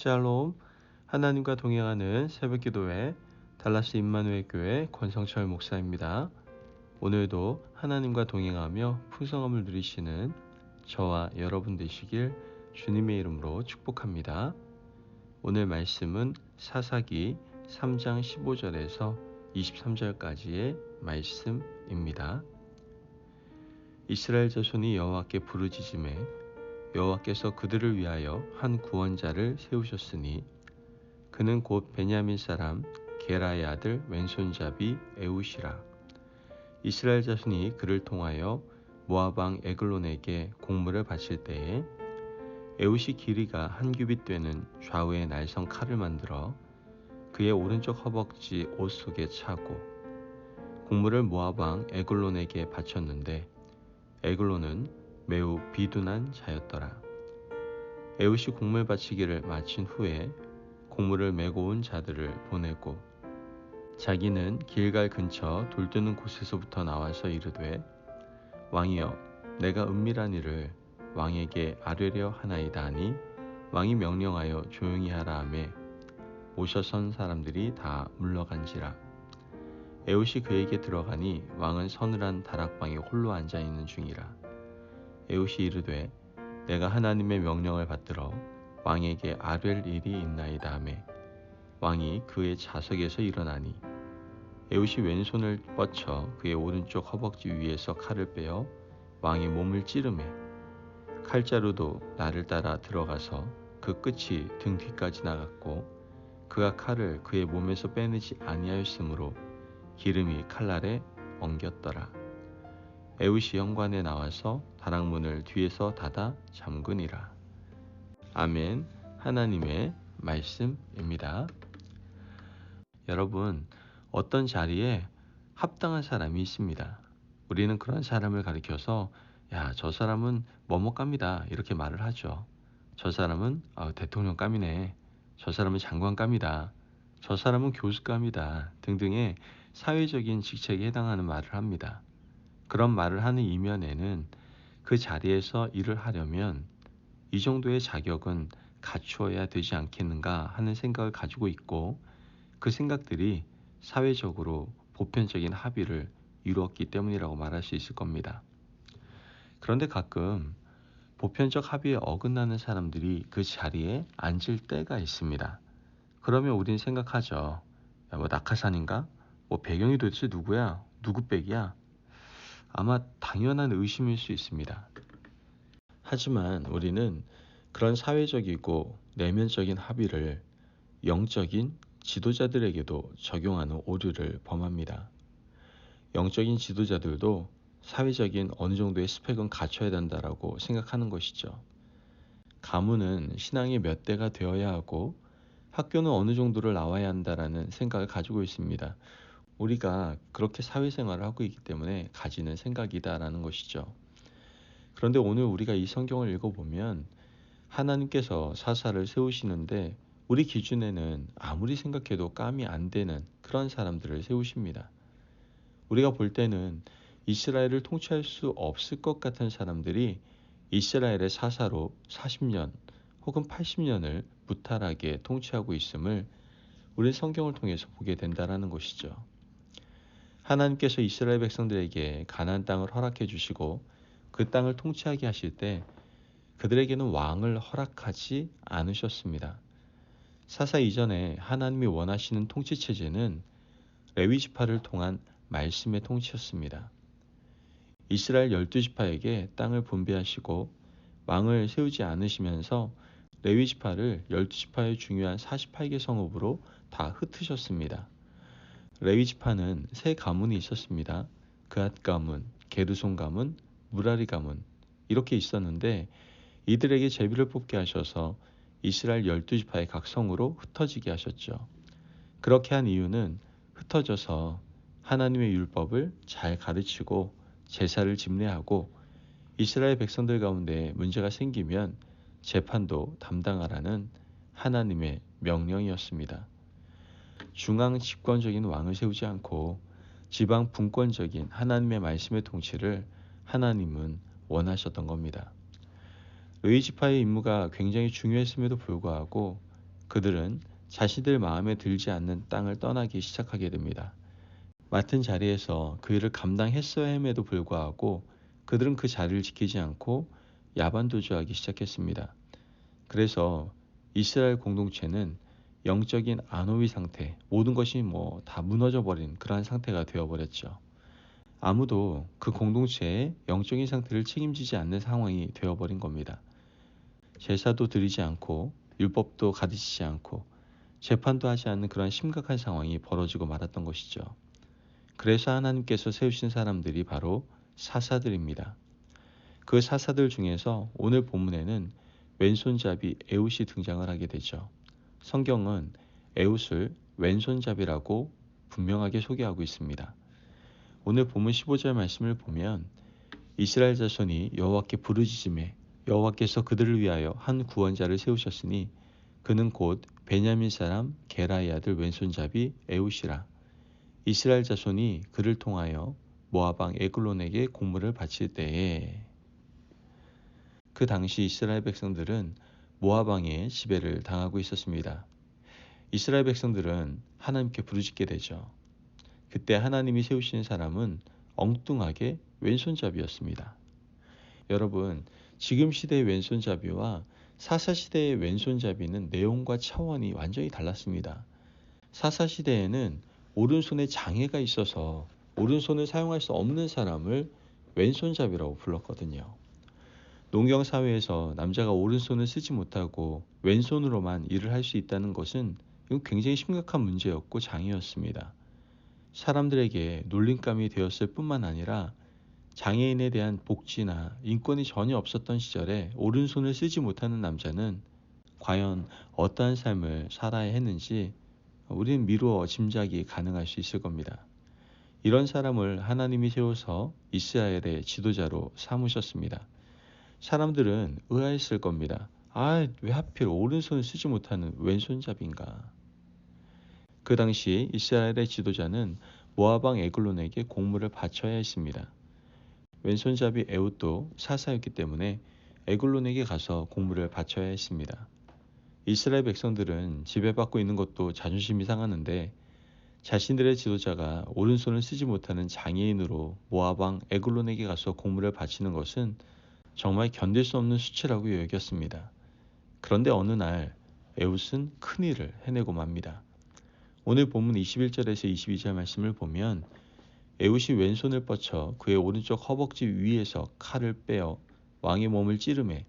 샬롬, 하나님과 동행하는 새벽기도회 달라스 임마누엘 교회 권성철 목사입니다. 오늘도 하나님과 동행하며 풍성함을 누리시는 저와 여러분 되시길 주님의 이름으로 축복합니다. 오늘 말씀은 사사기 3장 15절에서 23절까지의 말씀입니다. 이스라엘 자손이 여호와께 부르짖음에 여호와께서 그들을 위하여 한 구원자를 세우셨으니 그는 곧 베냐민 사람 게라의 아들 왼손잡이 에훗이라. 이스라엘 자손이 그를 통하여 모압 왕 에글론에게 공물을 바칠 때에 에훗이 길이가 한 규빗 되는 좌우의 날선 칼을 만들어 그의 오른쪽 허벅지 옷 속에 차고 공물을 모압 왕 에글론에게 바쳤는데 에글론은 매우 비둔한 자였더라. 에훗이 공물 바치기를 마친 후에 공물을 메고 온 자들을 보내고 자기는 길갈 근처 돌 뜨는 곳에서부터 나와서 이르되 왕이여 내가 은밀한 일을 왕에게 아뢰려 하나이다 하니 왕이 명령하여 조용히 하라 하매 오셔 선 사람들이 다 물러간지라. 에훗이 그에게 들어가니 왕은 서늘한 다락방에 홀로 앉아 있는 중이라. 에훗이 이르되 내가 하나님의 명령을 받들어 왕에게 아뢰 일이 있나이다 하매 왕이 그의 좌석에서 일어나니 에훗이 왼손을 뻗쳐 그의 오른쪽 허벅지 위에서 칼을 빼어 왕의 몸을 찌르매 칼자루도 나를 따라 들어가서 그 끝이 등 뒤까지 나갔고 그가 칼을 그의 몸에서 빼내지 아니하였으므로 기름이 칼날에 엉겼더라. 에훗이 현관에 나와서 다락문을 뒤에서 닫아 잠그니라. 아멘. 하나님의 말씀입니다. 여러분, 어떤 자리에 합당한 사람이 있습니다. 우리는 그런 사람을 가리켜서 야, 저 사람은 뭐뭐감이다 이렇게 말을 하죠. 저 사람은 대통령감이네. 저 사람은 장관감이다. 저 사람은 교수감이다 등등의 사회적인 직책에 해당하는 말을 합니다. 그런 말을 하는 이면에는 그 자리에서 일을 하려면 이 정도의 자격은 갖추어야 되지 않겠는가 하는 생각을 가지고 있고 그 생각들이 사회적으로 보편적인 합의를 이루었기 때문이라고 말할 수 있을 겁니다. 그런데 가끔 보편적 합의에 어긋나는 사람들이 그 자리에 앉을 때가 있습니다. 그러면 우린 생각하죠. 야, 뭐 낙하산인가? 뭐 배경이 도대체 누구야? 누구 백이야? 아마 당연한 의심일 수 있습니다. 하지만 우리는 그런 사회적이고 내면적인 합의를 영적인 지도자들에게도 적용하는 오류를 범합니다. 영적인 지도자들도 사회적인 어느 정도의 스펙은 갖춰야 된다라고 생각하는 것이죠. 가문은 신앙의 몇 대가 되어야 하고 학교는 어느 정도를 나와야 한다라는 생각을 가지고 있습니다. 우리가 그렇게 사회생활을 하고 있기 때문에 가지는 생각이다라는 것이죠. 그런데 오늘 우리가 이 성경을 읽어보면 하나님께서 사사를 세우시는데 우리 기준에는 아무리 생각해도 감이 안 되는 그런 사람들을 세우십니다. 우리가 볼 때는 이스라엘을 통치할 수 없을 것 같은 사람들이 이스라엘의 사사로 40년 혹은 80년을 무탈하게 통치하고 있음을 우리 성경을 통해서 보게 된다는 것이죠. 하나님께서 이스라엘 백성들에게 가나안 땅을 허락해 주시고 그 땅을 통치하게 하실 때 그들에게는 왕을 허락하지 않으셨습니다. 사사 이전에 하나님이 원하시는 통치 체제는 레위 지파를 통한 말씀의 통치였습니다. 이스라엘 12지파에게 땅을 분배하시고 왕을 세우지 않으시면서 레위 지파를 12지파의 중요한 48개 성읍으로 다 흩으셨습니다. 레위 지파는 세 가문이 있었습니다. 그앗 가문, 게르손 가문, 무라리 가문 이렇게 있었는데 이들에게 제비를 뽑게 하셔서 이스라엘 12지파의 각 성으로 흩어지게 하셨죠. 그렇게 한 이유는 흩어져서 하나님의 율법을 잘 가르치고 제사를 집례하고 이스라엘 백성들 가운데 문제가 생기면 재판도 담당하라는 하나님의 명령이었습니다. 중앙 집권적인 왕을 세우지 않고 지방 분권적인 하나님의 말씀의 통치를 하나님은 원하셨던 겁니다. 레위 지파의 임무가 굉장히 중요했음에도 불구하고 그들은 자신들 마음에 들지 않는 땅을 떠나기 시작하게 됩니다. 맡은 자리에서 그 일을 감당했어야 함에도 불구하고 그들은 그 자리를 지키지 않고 야반도주하기 시작했습니다. 그래서 이스라엘 공동체는 영적인 안오위 상태, 모든 것이 다 무너져 버린 그러한 상태가 되어버렸죠. 아무도 그 공동체의 영적인 상태를 책임지지 않는 상황이 되어버린 겁니다. 제사도 드리지 않고 율법도 가르치지 않고 재판도 하지 않는 그런 심각한 상황이 벌어지고 말았던 것이죠. 그래서 하나님께서 세우신 사람들이 바로 사사들입니다. 그 사사들 중에서 오늘 본문에는 왼손잡이 에웃이 등장을 하게 되죠. 성경은 에웃을 왼손잡이라고 분명하게 소개하고 있습니다. 오늘 본문 15절 말씀을 보면 이스라엘 자손이 여호와께 부르짖음에 여호와께서 그들을 위하여 한 구원자를 세우셨으니 그는 곧 베냐민 사람 게라의 아들 왼손잡이 에웃이라. 이스라엘 자손이 그를 통하여 모압 왕 에글론에게 공물을 바칠 때에 그 당시 이스라엘 백성들은 모압 왕의 지배를 당하고 있었습니다. 이스라엘 백성들은 하나님께 부르짖게 되죠. 그때 하나님이 세우신 사람은 엉뚱하게 왼손잡이였습니다. 여러분, 지금 시대의 왼손잡이와 사사시대의 왼손잡이는 내용과 차원이 완전히 달랐습니다. 사사시대에는 오른손에 장애가 있어서 오른손을 사용할 수 없는 사람을 왼손잡이라고 불렀거든요. 농경사회에서 남자가 오른손을 쓰지 못하고 왼손으로만 일을 할 수 있다는 것은 이건 굉장히 심각한 문제였고 장애였습니다. 사람들에게 놀림감이 되었을 뿐만 아니라 장애인에 대한 복지나 인권이 전혀 없었던 시절에 오른손을 쓰지 못하는 남자는 과연 어떠한 삶을 살아야 했는지 우리는 미루어 짐작이 가능할 수 있을 겁니다. 이런 사람을 하나님이 세워서 이스라엘의 지도자로 삼으셨습니다. 사람들은 의아했을 겁니다. 왜 하필 오른손을 쓰지 못하는 왼손잡이인가? 그 당시 이스라엘의 지도자는 모압 왕 에글론에게 공물을 바쳐야 했습니다. 왼손잡이 에웃도 사사였기 때문에 에글론에게 가서 공물을 바쳐야 했습니다. 이스라엘 백성들은 지배받고 있는 것도 자존심이 상하는데 자신들의 지도자가 오른손을 쓰지 못하는 장애인으로 모압 왕 에글론에게 가서 공물을 바치는 것은 정말 견딜 수 없는 수치라고 여겼습니다. 그런데 어느 날 에웃은 큰일을 해내고 맙니다. 오늘 본문 21절에서 22절 말씀을 보면 에웃이 왼손을 뻗쳐 그의 오른쪽 허벅지 위에서 칼을 빼어 왕의 몸을 찌르매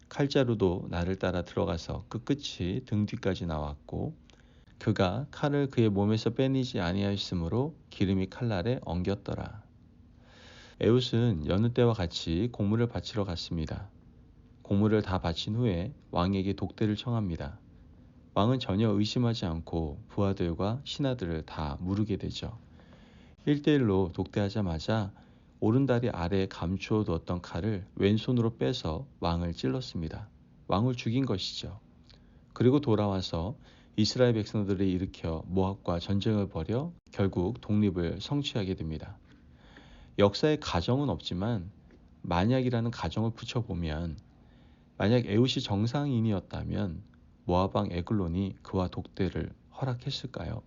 칼자루도 나를 따라 들어가서 그 끝이 등 뒤까지 나왔고 그가 칼을 그의 몸에서 빼내지 아니하였으므로 기름이 칼날에 엉겼더라. 에웃은 여느 때와 같이 공물을 바치러 갔습니다. 공물을 다 바친 후에 왕에게 독대를 청합니다. 왕은 전혀 의심하지 않고 부하들과 신하들을 다 무르게 되죠. 1대1로 독대하자마자 오른다리 아래에 감추어 두었던 칼을 왼손으로 빼서 왕을 찔렀습니다. 왕을 죽인 것이죠. 그리고 돌아와서 이스라엘 백성들을 일으켜 모압과 전쟁을 벌여 결국 독립을 성취하게 됩니다. 역사에 가정은 없지만 만약이라는 가정을 붙여보면 만약 에웃이 정상인이었다면 모압 왕 에글론이 그와 독대를 허락했을까요?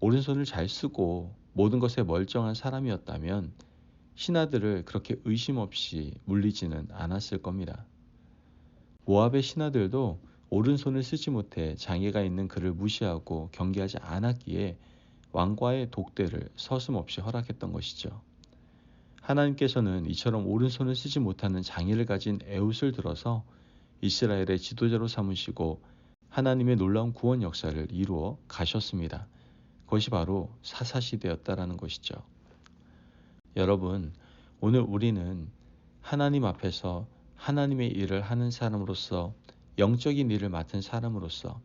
오른손을 잘 쓰고 모든 것에 멀쩡한 사람이었다면 신하들을 그렇게 의심 없이 물리지는 않았을 겁니다. 모압의 신하들도 오른손을 쓰지 못해 장애가 있는 그를 무시하고 경계하지 않았기에 왕과의 독대를 서슴없이 허락했던 것이죠. 하나님께서는 이처럼 오른손을 쓰지 못하는 장애를 가진 에웃을 들어서 이스라엘의 지도자로 삼으시고 하나님의 놀라운 구원 역사를 이루어 가셨습니다. 그것이 바로 사사시대였다라는 것이죠. 여러분, 오늘 우리는 하나님 앞에서 하나님의 일을 하는 사람으로서 영적인 일을 맡은 사람으로서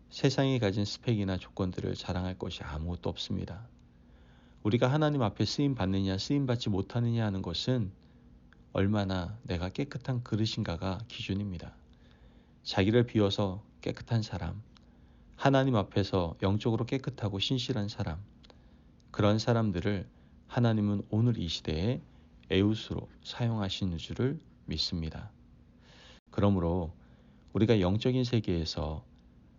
세상이 가진 스펙이나 조건들을 자랑할 것이 아무것도 없습니다. 우리가 하나님 앞에 쓰임 받느냐 쓰임 받지 못하느냐 하는 것은 얼마나 내가 깨끗한 그릇인가가 기준입니다. 자기를 비워서 깨끗한 사람, 하나님 앞에서 영적으로 깨끗하고 신실한 사람, 그런 사람들을 하나님은 오늘 이 시대에 에웃으로 사용하시는 줄을 믿습니다. 그러므로 우리가 영적인 세계에서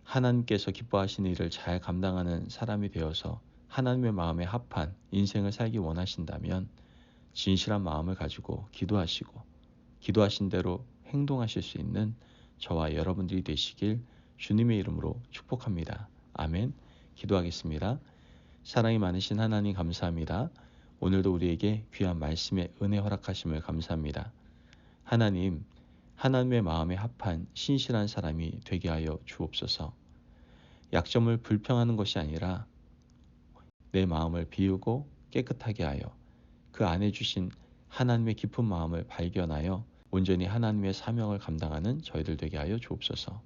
하나님께서 기뻐하시는 일을 잘 감당하는 사람이 되어서 하나님의 마음에 합한 인생을 살기 원하신다면 진실한 마음을 가지고 기도하시고 기도하신 대로 행동하실 수 있는 저와 여러분들이 되시길 주님의 이름으로 축복합니다. 아멘. 기도하겠습니다. 사랑이 많으신 하나님 감사합니다. 오늘도 우리에게 귀한 말씀의 은혜 허락하심을 감사합니다. 하나님, 하나님의 마음에 합한 신실한 사람이 되게 하여 주옵소서. 약점을 불평하는 것이 아니라 내 마음을 비우고 깨끗하게 하여 그 안에 주신 하나님의 깊은 마음을 발견하여 온전히 하나님의 사명을 감당하는 저희들 되게 하여 주옵소서.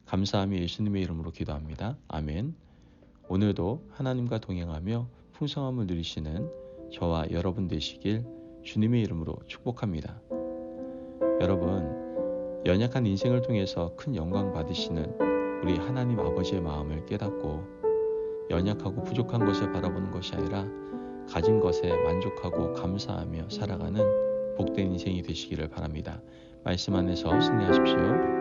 감사하며 예수님의 이름으로 기도합니다. 아멘. 오늘도 하나님과 동행하며 풍성함을 누리시는 저와 여러분 되시길 주님의 이름으로 축복합니다. 여러분, 연약한 인생을 통해서 큰 영광 받으시는 우리 하나님 아버지의 마음을 깨닫고 연약하고 부족한 것을 바라보는 것이 아니라 가진 것에 만족하고 감사하며 살아가는 복된 인생이 되시기를 바랍니다. 말씀 안에서 승리하십시오.